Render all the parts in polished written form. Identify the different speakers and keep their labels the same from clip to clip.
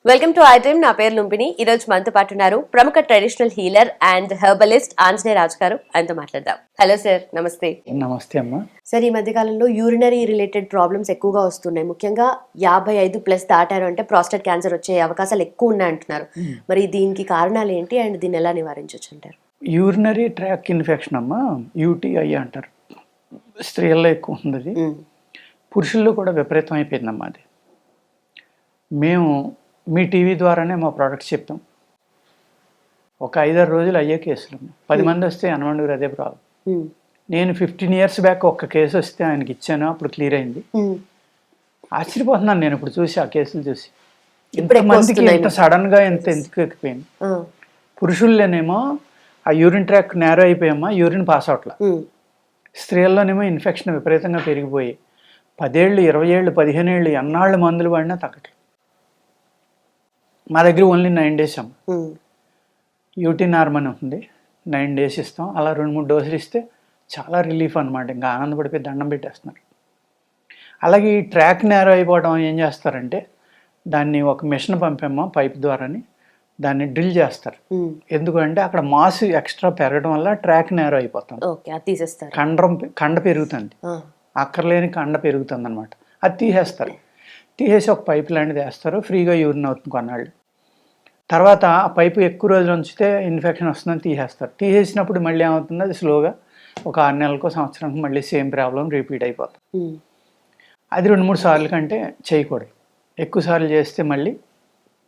Speaker 1: Welcome to item. నా పేరు లుంబిని. ఈ రోజు మనతో పాటు ఉన్నారు ప్రముఖ traditional healer and herbalist Anjaneya Raju గారు. ఆయనతో మాట్లాడదాం. హలో సార్, నమస్తే.
Speaker 2: నమస్తే అమ్మా.
Speaker 1: సార్, ఈ మధ్య కాలంలో యూరినరీ రిలేటెడ్ ప్రాబ్లమ్స్ ఎక్కువగా వస్తున్నాయి. ముఖ్యంగా 55+ దాటారు అంటే ప్రాస్టేట్ క్యాన్సర్ వచ్చే అవకాశాలు ఎక్కువ ఉన్నాయి అంటున్నారు. మరి దీనికి కారణాలు ఏంటి అండ్ దీన్ని ఎలా నివారించవచ్చు అంటారు?
Speaker 2: యూరినరీ ట్రాక్ ఇన్ఫెక్షన్ అమ్మా, యూటీఐ అంటారు. స్త్రీల్లో ఎక్కువ ఉంది, పురుషుల్లో కూడా విపరీతం అయిపోయిందమ్మా అది. మేము మీ టీవీ ద్వారానే మా ప్రోడక్ట్స్ చెప్తాం. ఒక 5-6 రోజులు అయ్యే కేసులు. 10 మంది వస్తే అనవండుగురు అదే ప్రాబ్లం. నేను 15 years బ్యాక్ ఒక్క కేసు వస్తే ఆయనకి ఇచ్చాను, అప్పుడు క్లియర్ అయింది. ఆశ్చర్యపోతున్నాను నేను ఇప్పుడు చూసి, ఆ కేసులు చూసి. ఇంతమందికి ఇంత సడన్గా ఎందుకు ఎక్కిపోయింది. పురుషుల్లోనేమో ఆ యూరిన్ ట్రాక్ నేరో అయిపోయామా, యూరిన్ పాస్ అవట్లా. స్త్రీల్లోనేమో ఇన్ఫెక్షన్ విపరీతంగా పెరిగిపోయి 10 ఏళ్ళు 20 ఏళ్ళు 15 ఏళ్ళు ఎన్నాళ్ళు మందులు వాడినా తగ్గట్లేదు. మా దగ్గర ఓన్లీ 9 days అమ్మ. యూటీ నార్మల్ ఉంటుంది, 9 days ఇస్తాం. అలా 2-3 డోసులు ఇస్తే చాలా రిలీఫ్ అనమాట. ఇంకా ఆనందపడిపోయి దండం పెట్టేస్తున్నారు. అలాగే ఈ ట్రాక్ నేరో అయిపోవడం ఏం చేస్తారంటే, దాన్ని ఒక మిషన్ పంపామా పైప్ ద్వారాని, దాన్ని డ్రిల్ చేస్తారు. ఎందుకంటే అక్కడ మాస్ ఎక్స్ట్రా పెరగడం వల్ల ట్రాక్ నేరో అయిపోతుంది. కండ పెరుగుతుంది, అక్కర్లేని కండ పెరుగుతుంది అనమాట. అది తీసేస్తారు. తీసేసి ఒక పైప్ లాంటిది వేస్తారు, ఫ్రీగా యూరిన్ అవుతుంది కొన్నాళ్ళు. తర్వాత ఆ పైపు ఎక్కువ రోజులు ఉంచితే ఇన్ఫెక్షన్ వస్తుందని తీసేస్తారు. తీసేసినప్పుడు మళ్ళీ ఏమవుతుంది, అది స్లోగా ఒక 6 నెలలకో సంవత్సరానికి మళ్ళీ సేమ్ ప్రాబ్లం రిపీట్ అయిపోతుంది. అది 2-3 సార్లు కంటే చేయకూడదు. ఎక్కువ సార్లు చేస్తే మళ్ళీ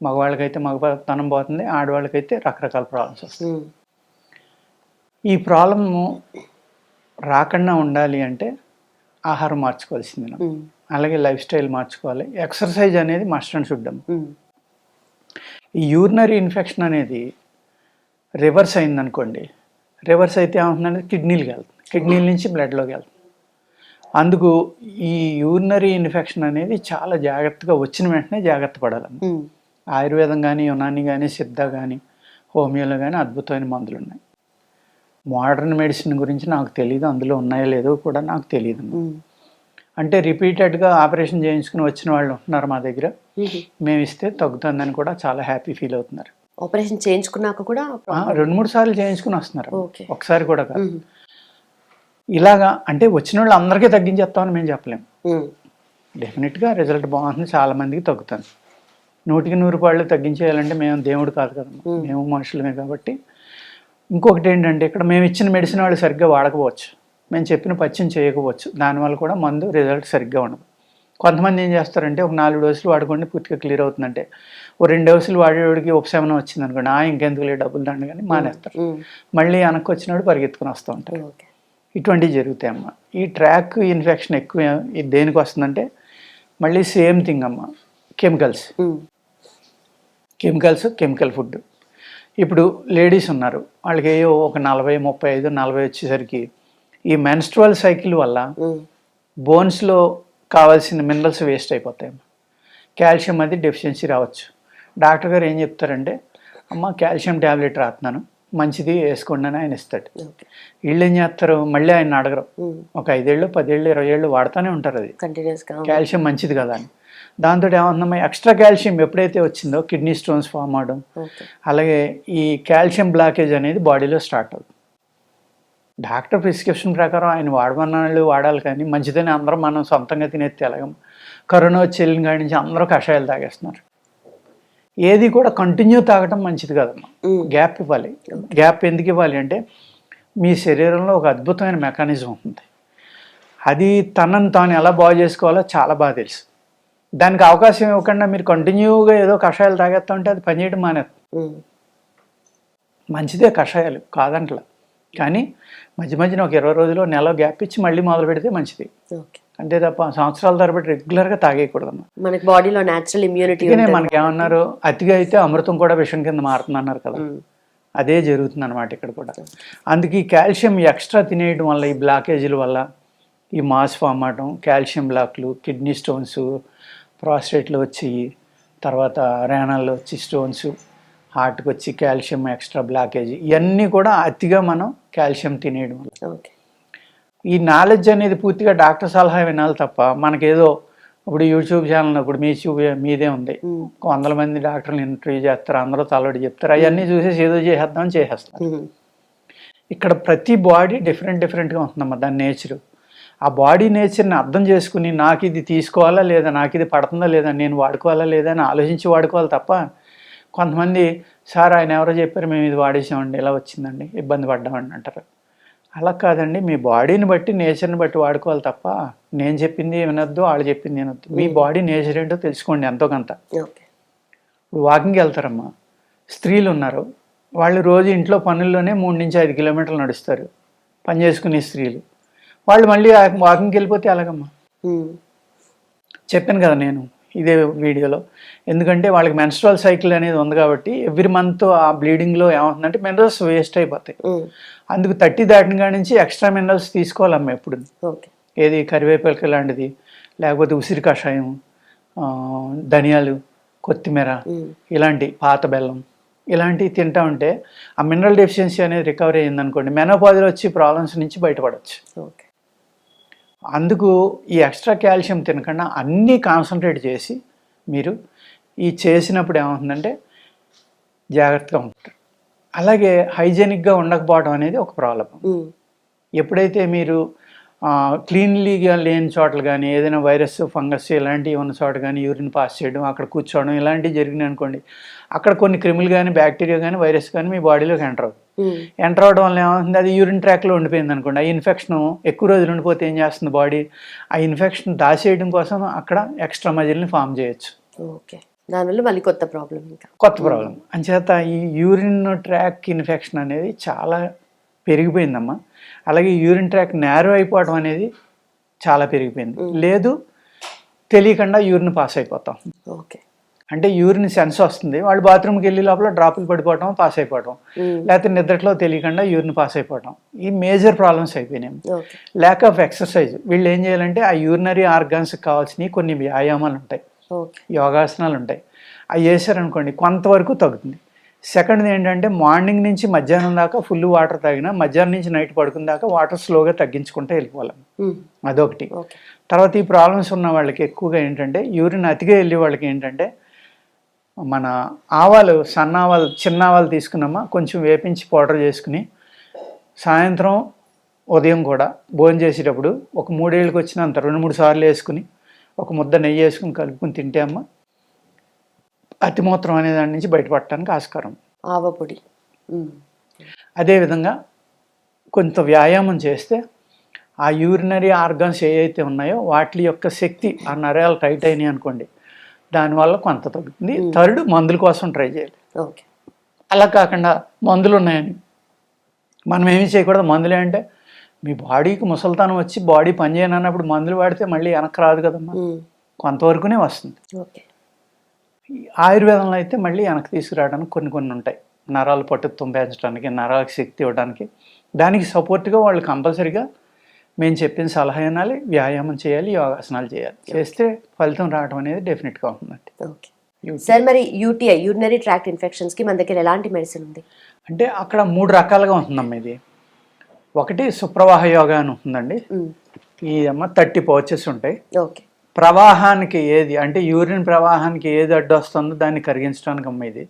Speaker 2: మగవాళ్ళకైతే మగతనం పోతుంది, ఆడవాళ్ళకైతే రకరకాల ప్రాబ్లమ్స్ వస్తాయి. ఈ ప్రాబ్లము రాకుండా ఉండాలి అంటే ఆహారం మార్చుకోవాల్సింది. అలాగే లైఫ్ స్టైల్ మార్చుకోవాలి. ఎక్సర్సైజ్ అనేది మస్ట్ అండ్ షుడ్. ఈ యూరినరీ ఇన్ఫెక్షన్ అనేది రివర్స్ అయిందనుకోండి, రివర్స్ అయితే ఏమవుతుందంటే కిడ్నీలకు వెళ్తుంది, కిడ్నీల నుంచి బ్లడ్లోకి వెళ్తుంది. అందుకు ఈ యూరినరీ ఇన్ఫెక్షన్ అనేది చాలా జాగ్రత్తగా, వచ్చిన వెంటనే జాగ్రత్త పడాలి. ఆయుర్వేదం కానీ, యునాని కానీ, సిద్ధ కానీ, హోమియోలో కానీ అద్భుతమైన మందులు ఉన్నాయి. మోడర్న్ మెడిసిన్ గురించి నాకు తెలియదు, అందులో ఉన్నాయో లేదో కూడా నాకు తెలియదు. అంటే రిపీటెడ్గా ఆపరేషన్ చేయించుకుని వచ్చిన వాళ్ళు ఉంటున్నారు మా దగ్గర. మేము ఇస్తే తగ్గుతుందని కూడా చాలా హ్యాపీ ఫీల్ అవుతున్నారు.
Speaker 1: ఆపరేషన్ చేయించుకున్నాక కూడా
Speaker 2: 2-3 సార్లు చేయించుకుని వస్తున్నారు, ఒకసారి కూడా కాదు. ఇలాగా అంటే వచ్చిన వాళ్ళు అందరికీ తగ్గించేస్తామని మేము చెప్పలేము. డెఫినెట్గా రిజల్ట్ బాగుంటుంది, చాలా మందికి తగ్గుతుంది. 100% తగ్గించేయాలంటే మేము దేవుడు కాదు కదమ్మా, మేము మనుషులమే. కాబట్టి ఇంకొకటి ఏంటంటే, ఇక్కడ మేము ఇచ్చిన మెడిసిన్ వాళ్ళు సరిగ్గా వాడకపోవచ్చు, మేము చెప్పిన పచ్చిం చేయకపోవచ్చు. దానివల్ల కూడా మందు రిజల్ట్ సరిగ్గా ఉండదు. కొంతమంది ఏం చేస్తారంటే, ఒక 4 డోసులు వాడుకోండి పూర్తిగా క్లియర్ అవుతుందంటే, ఓ 2 డోసులు వాడేవాడికి ఉపశమనం వచ్చింది అనుకోండి, ఇంకెందుకు లేదు డబ్బులు దండ కానీ మానేస్తారు. మళ్ళీ వెనక్కి వచ్చినప్పుడు పరిగెత్తుకుని వస్తూ ఉంటారు. ఇటువంటివి జరుగుతాయి అమ్మ. ఈ ట్రాక్ ఇన్ఫెక్షన్ ఎక్కువ దేనికి వస్తుందంటే, మళ్ళీ సేమ్ థింగ్ అమ్మ, కెమికల్ ఫుడ్. ఇప్పుడు లేడీస్ ఉన్నారు, వాళ్ళకి ఏయో ఒక 40, 35, 40 వచ్చేసరికి ఈ మెన్స్ట్రువల్ సైకిల్ వల్ల బోన్స్లో కావాల్సిన మినరల్స్ వేస్ట్ అయిపోతాయి. కాల్షియం అది డెఫిషియన్సీ రావచ్చు. డాక్టర్ గారు ఏం చెప్తారంటే, అమ్మ కాల్షియం ట్యాబ్లెట్ రాస్తున్నాను, మంచిది వేసుకోండి అని ఆయన ఇస్తాడు. వీళ్ళు ఏం చేస్తారు, మళ్ళీ ఆయన అడగరు. ఒక 5 ఏళ్ళు 10 ఏళ్ళు 20 ఏళ్ళు వాడుతూనే ఉంటారు అది కాల్షియం మంచిది కదా అని. దాంతో ఏమవుతుందమ్మా, ఎక్స్ట్రా కాల్షియం ఎప్పుడైతే వచ్చిందో కిడ్నీ స్టోన్స్ ఫామ్ అవడం, అలాగే ఈ కాల్షియం బ్లాకేజ్ అనేది బాడీలో స్టార్ట్ అవుతుంది. డాక్టర్ ప్రిస్క్రిప్షన్ ప్రకారం ఆయన వాడమన్నాళ్ళు వాడాలి, కానీ మంచిదని అందరూ మనం సొంతంగా తినేది ఎలాగం. కరోనా వచ్చి వెళ్ళిన కాడి నుంచి అందరూ కషాయాలు తాగేస్తున్నారు. ఏది కూడా కంటిన్యూ తాగటం మంచిది కదమ్మా, గ్యాప్ ఇవ్వాలి. గ్యాప్ ఎందుకు ఇవ్వాలి అంటే, మీ శరీరంలో ఒక అద్భుతమైన మెకానిజం ఉంటుంది, అది తనను తాను ఎలా బాగు చేసుకోవాలో చాలా బాగా తెలుసు. దానికి అవకాశం ఇవ్వకుండా మీరు కంటిన్యూగా ఏదో కషాయాలు తాగేస్తా ఉంటే అది పనిచేయడం మానేది. మంచిదే కషాయాలు కాదంట్లా, కానీ మధ్యన ఒక 20 రోజులు నెల గ్యాప్ ఇచ్చి మళ్ళీ మొదలు పెడితే మంచిది. అంతే తప్ప సంవత్సరాల తరబడి రెగ్యులర్గా తాగేయకూడదమ్మా.
Speaker 1: మనకి బాడీలో న్యాచురల్ ఇమ్యూనిటీ.
Speaker 2: మనకి ఏమన్నారు, అతిగా అయితే అమృతం కూడా విషం కింద మారుతుంది అన్నారు కదా, అదే జరుగుతుంది అనమాట ఇక్కడ కూడా. అందుకే ఈ కాల్షియం ఎక్స్ట్రా తినేయడం వల్ల, ఈ బ్లాకేజీల వల్ల ఈ మాస్ ఫామ్ అవడం, కాల్షియం బ్లాక్లు, కిడ్నీ స్టోన్స్, ప్రాస్టేట్లో వచ్చి, తర్వాత రేనాల్లో వచ్చి స్టోన్స్, హార్ట్కి వచ్చి కాల్షియం ఎక్స్ట్రా బ్లాకేజ్, ఇవన్నీ కూడా అతిగా మనం కాల్షియం తినేయడం వల్ల. ఈ నాలెడ్జ్ అనేది పూర్తిగా డాక్టర్ సలహా వినాలి తప్ప మనకేదో ఇప్పుడు యూట్యూబ్ ఛానల్ ఇప్పుడు మీదే ఉంది, 100 మంది డాక్టర్లు ఇంటర్వ్యూ చేస్తారు, అందరూ తలడి చెప్తారు, అవన్నీ చూసేసి ఏదో చేసేద్దామని చేసేస్తారు. ఇక్కడ ప్రతి బాడీ డిఫరెంట్గా ఉంటుందమ్మా దాని నేచరు. ఆ బాడీ నేచర్ని అర్థం చేసుకుని నాకు ఇది తీసుకోవాలా లేదా, నాకు ఇది పడుతుందా లేదా, నేను వాడుకోవాలా లేదా అని ఆలోచించి వాడుకోవాలి తప్ప కొంతమంది సార్ ఆయన ఎవరో చెప్పారు మేము ఇది వాడేసామండి ఇలా వచ్చిందండి ఇబ్బంది పడ్డామండి అంటారు. అలా కాదండి, మీ బాడీని బట్టి నేచర్ని బట్టి వాడుకోవాలి తప్ప నేను చెప్పింది వినొద్దు వాళ్ళు చెప్పింది వినొద్దు. మీ బాడీ నేచర్ ఏంటో తెలుసుకోండి ఎంతో కొంత. ఇప్పుడు వాకింగ్కి వెళ్తారమ్మా, స్త్రీలు ఉన్నారు, వాళ్ళు రోజు ఇంట్లో పనుల్లోనే 3 నుంచి 5 కిలోమీటర్లు నడుస్తారు పని చేసుకునే స్త్రీలు. వాళ్ళు మళ్ళీ వాకింగ్కి వెళ్ళిపోతే ఎలాగమ్మా? చెప్పాను కదా నేను ఇదే వీడియోలో, ఎందుకంటే వాళ్ళకి మెన్స్ట్రువల్ సైకిల్ అనేది ఉంది కాబట్టి ఎవ్రీ మంత్ ఆ బ్లీడింగ్లో ఏమవుతుందంటే మినరల్స్ వేస్ట్ అయిపోతాయి. అందుకు 30 దాటిన కాడి నుంచి ఎక్స్ట్రా మినరల్స్ తీసుకోవాలమ్మా ఎప్పుడు. ఏది కరివేపాకు లాంటిది, లేకపోతే ఉసిరి కషాయం, ధనియాలు, కొత్తిమీర, ఇలాంటి పాత బెల్లం ఇలాంటివి తింటా ఉంటే ఆ మినరల్ డెఫిషియన్సీ అనేది రికవరీ అయ్యిందనుకోండి మెనోపాజ్లో వచ్చి ప్రాబ్లమ్స్ నుంచి బయటపడవచ్చు. అందుకు ఈ ఎక్స్ట్రా కాల్షియం తినకుండా అన్నీ కాన్సన్ట్రేట్ చేసి మీరు ఈ చేసినప్పుడు ఏమవుతుందంటే జాగ్రత్తగా ఉంటారు. అలాగే హైజెనిక్గా ఉండకపోవడం అనేది ఒక ప్రాబ్లం. ఎప్పుడైతే మీరు క్లీన్లీగా లేని చోట్ల కానీ ఏదైనా వైరస్ ఫంగస్ ఇలాంటివి ఉన్న చోట కానీ యూరిన్ పాస్ చేయడం, అక్కడ కూర్చోవడం ఇలాంటివి జరిగినాయి అనుకోండి, అక్కడ కొన్ని క్రిములు కానీ బ్యాక్టీరియా కానీ వైరస్ కానీ మీ బాడీలోకి ఎంటర్ అవడం వల్ల ఏమవుతుంది, అది యూరిన్ ట్రాక్లో ఉండిపోయింది అనుకోండి, ఆ ఇన్ఫెక్షన్ ఎక్కువ రోజులు ఉండిపోతే ఏం చేస్తుంది బాడీ, ఆ ఇన్ఫెక్షన్ దాచేయడం కోసం అక్కడ ఎక్స్ట్రా మజిల్ని ఫామ్ చేయొచ్చు.
Speaker 1: దానివల్ల మళ్ళీ కొత్త ప్రాబ్లం.
Speaker 2: అంచేత ఈ యూరిన్ ట్రాక్ ఇన్ఫెక్షన్ అనేది చాలా పెరిగిపోయిందమ్మా. అలాగే యూరిన్ ట్రాక్ నేరో అయిపోవడం అనేది చాలా పెరిగిపోయింది. లేదు తెలియకుండా యూరిన్ పాస్ అయిపోతాం. అంటే యూరిన్ సెన్స్ వస్తుంది, వాళ్ళు బాత్రూమ్కి వెళ్ళి లోపల డ్రాపులు పడిపోవటం, పాస్ అయిపోవటం, లేకపోతే నిద్రలో తెలియకుండా యూరిన్ పాస్ అయిపోవటం, ఈ మేజర్ ప్రాబ్లమ్స్ అయిపోయినాయి. Lack of exercise. వీళ్ళు ఏం చేయాలంటే ఆ యూరినరీ ఆర్గాన్స్కి కావాల్సినవి కొన్ని వ్యాయామాలు ఉంటాయి, యోగాసనాలు ఉంటాయి, అవి చేశారనుకోండి కొంతవరకు తగ్గుతుంది. సెకండ్ది ఏంటంటే మార్నింగ్ నుంచి మధ్యాహ్నం దాకా ఫుల్ వాటర్ తాగినా మధ్యాహ్నం నుంచి నైట్ పడుకున్న దాకా వాటర్ స్లోగా తగ్గించుకుంటే వెళ్ళిపోవాలి. అదొకటి. తర్వాత ఈ ప్రాబ్లమ్స్ ఉన్న వాళ్ళకి ఎక్కువగా ఏంటంటే యూరిన్ అతిగా వెళ్ళే వాళ్ళకి ఏంటంటే మన ఆవాలు, సన్న ఆవాలు, చిన్న ఆవాలు తీసుకున్నామా కొంచెం వేపించి పౌడర్ చేసుకుని సాయంత్రం ఉదయం కూడా భోజనం చేసేటప్పుడు ఒక 3 ఏళ్ళకి వచ్చినంత 2-3 సార్లు వేసుకుని ఒక ముద్ద నెయ్యి వేసుకుని కలుపుకుని తింటే అమ్మ అతిమూత్రం అనే దాని నుంచి బయటపడటానికి ఆస్కారం.
Speaker 1: ఆవపొడి.
Speaker 2: అదేవిధంగా కొంత వ్యాయామం చేస్తే ఆ యూరినరీ ఆర్గాన్స్ ఏవైతే ఉన్నాయో వాటి యొక్క శక్తి ఆ నరాలు టైట్ అయినాయి అనుకోండి, దానివల్ల కొంత తగ్గుతుంది. థర్డ్, మందుల కోసం ట్రై చేయాలి. అలా కాకుండా మందులు ఉన్నాయని మనం ఏమీ చేయకూడదు. మందులు అంటే మీ బాడీకి ముసలితనం వచ్చి బాడీ పనిచేయనన్నప్పుడు మందులు వాడితే మళ్ళీ వెనక్కి రాదు కదమ్మా, కొంతవరకునే వస్తుంది. ఆయుర్వేదంలో అయితే మళ్ళీ వెనక్కి తీసుకురావడానికి కొన్ని ఉంటాయి, నరాలు పట్టుత్వం పెంచడానికి, నరాలకు శక్తి ఇవ్వడానికి. దానికి సపోర్ట్గా వాళ్ళు కంపల్సరీగా మేము చెప్పిన సలహా వినాలి, వ్యాయామం చేయాలి, యోగాసనాలు చేయాలి. చేస్తే ఫలితం రావడం అనేది డెఫినెట్గా ఉంటుందండి.
Speaker 1: సార్ మరి యూటీఐ, యూరినరీ ట్రాక్ట్ ఇన్ఫెక్షన్స్కి మన దగ్గర ఎలాంటి మెడిసిన్ ఉంది?
Speaker 2: అంటే అక్కడ 3 రకాలుగా ఉంటుందమ్మా. ఇది ఒకటి సుప్రవాహ యోగా అని ఉంటుందండి. ఈ అమ్మ 30 పౌచెస్ ఉంటాయి. ప్రవాహానికి ఏది అంటే యూరిన్ ప్రవాహానికి ఏది అడ్డు వస్తుందో దాన్ని కరిగించడానికి అమ్మ ఇది.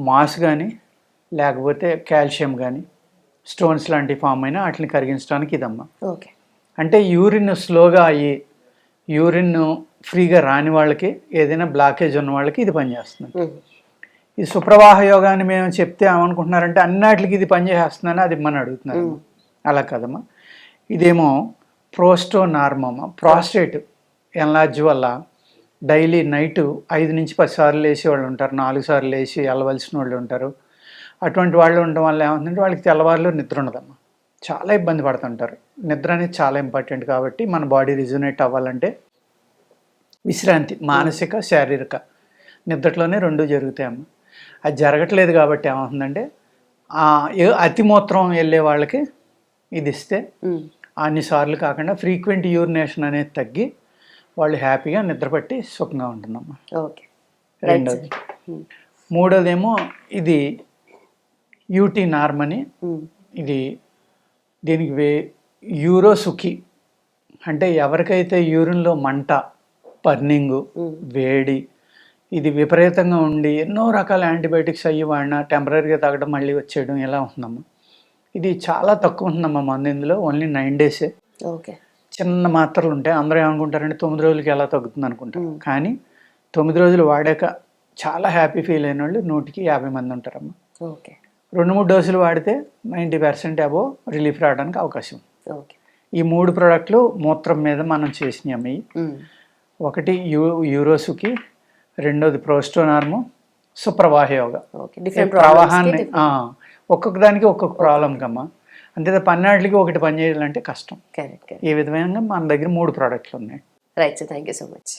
Speaker 2: మాస్ కానీ లేకపోతే కాల్షియం కానీ స్టోన్స్ లాంటి ఫామ్ అయినా వాటిని కరిగించడానికి ఇదమ్మా. అంటే యూరిన్ స్లోగా అయ్యి యూరిన్ ఫ్రీగా రాని వాళ్ళకి, ఏదైనా బ్లాకేజ్ ఉన్న వాళ్ళకి ఇది పనిచేస్తుంది. ఈ సుప్రవాహ యోగాన్ని మేము చెప్తే ఏమనుకుంటున్నారంటే అన్నిటికి ఇది పనిచేస్తుందని అది మన అడుగుతున్నారు. అలా కదమ్మా. ఇదేమో ప్రోస్టోనార్మమ్మ, ప్రాస్టేట్ ఎన్లార్జ్ వల్ల డైలీ నైటు 5 నుంచి 10 సార్లు లేచి వాళ్ళు ఉంటారు, 4 సార్లు లేచి వెళ్ళవలసిన వాళ్ళు ఉంటారు. అటువంటి వాళ్ళు ఉండడం వల్ల ఏమవుతుందంటే వాళ్ళకి తెల్లవారులో నిద్ర ఉండదమ్మా, చాలా ఇబ్బంది పడుతుంటారు. నిద్ర అనేది చాలా ఇంపార్టెంట్ కాబట్టి మన బాడీ రిజునేట్ అవ్వాలంటే విశ్రాంతి, మానసిక శారీరక నిద్రలోనే 2 జరుగుతాయమ్మా. అది జరగట్లేదు కాబట్టి ఏమవుతుందంటే అతిమూత్రం వెళ్ళే వాళ్ళకి ఇది ఇస్తే అన్నిసార్లు కాకుండా ఫ్రీక్వెంట్ యూరినేషన్ అనేది తగ్గి వాళ్ళు హ్యాపీగా నిద్రపట్టి సుఖంగా ఉంటుందమ్మా. రెండోది. మూడోదేమో ఇది యూటీ నార్మ్ అని, ఇది దీనికి యూరోసుకి అంటే ఎవరికైతే యూరిన్లో మంట, బర్నింగు, వేడి ఇది విపరీతంగా ఉండి ఎన్నో రకాల యాంటీబయాటిక్స్ అయ్యి వాడినా టెంపరీగా తాగడం మళ్ళీ వచ్చేయడం ఇలా ఉంటుందమ్మా. ఇది చాలా తక్కువ ఉంటుందమ్మా మందు ఇందులో, ఓన్లీ 9 డేసే.
Speaker 1: ఓకే.
Speaker 2: చిన్న మాత్రలు ఉంటాయి. అందరూ ఏమనుకుంటారంటే 9 రోజులకి ఎలా తగ్గుతుంది అనుకుంటారు. కానీ 9 రోజులు వాడాక చాలా హ్యాపీ ఫీల్ అయిన వాళ్ళు 100కి 50 మంది ఉంటారమ్మా.
Speaker 1: ఓకే.
Speaker 2: 2-3 డోసులు వాడితే 90% అబోవ్ రిలీఫ్ రావడానికి అవకాశం ఉంది.
Speaker 1: ఓకే.
Speaker 2: ఈ 3 ప్రోడక్ట్లు మూత్రం మీద మనం చేసినవి. ఒకటి యూరోసుకి, రెండోది ప్రోస్టోనార్ము, సుప్రవాహ యోగా. ప్రవాహాన్ని ఒక్కొక్క దానికి ఒక్కొక్క ప్రాబ్లం కమ్మా. అంతే 12కి ఒకటి పని చేయాలంటే కష్టం.
Speaker 1: కరెక్ట్.
Speaker 2: ఈ విధంగా మన దగ్గర 3 ప్రోడక్ట్లు ఉన్నాయి.
Speaker 1: Right sir, thank you so much.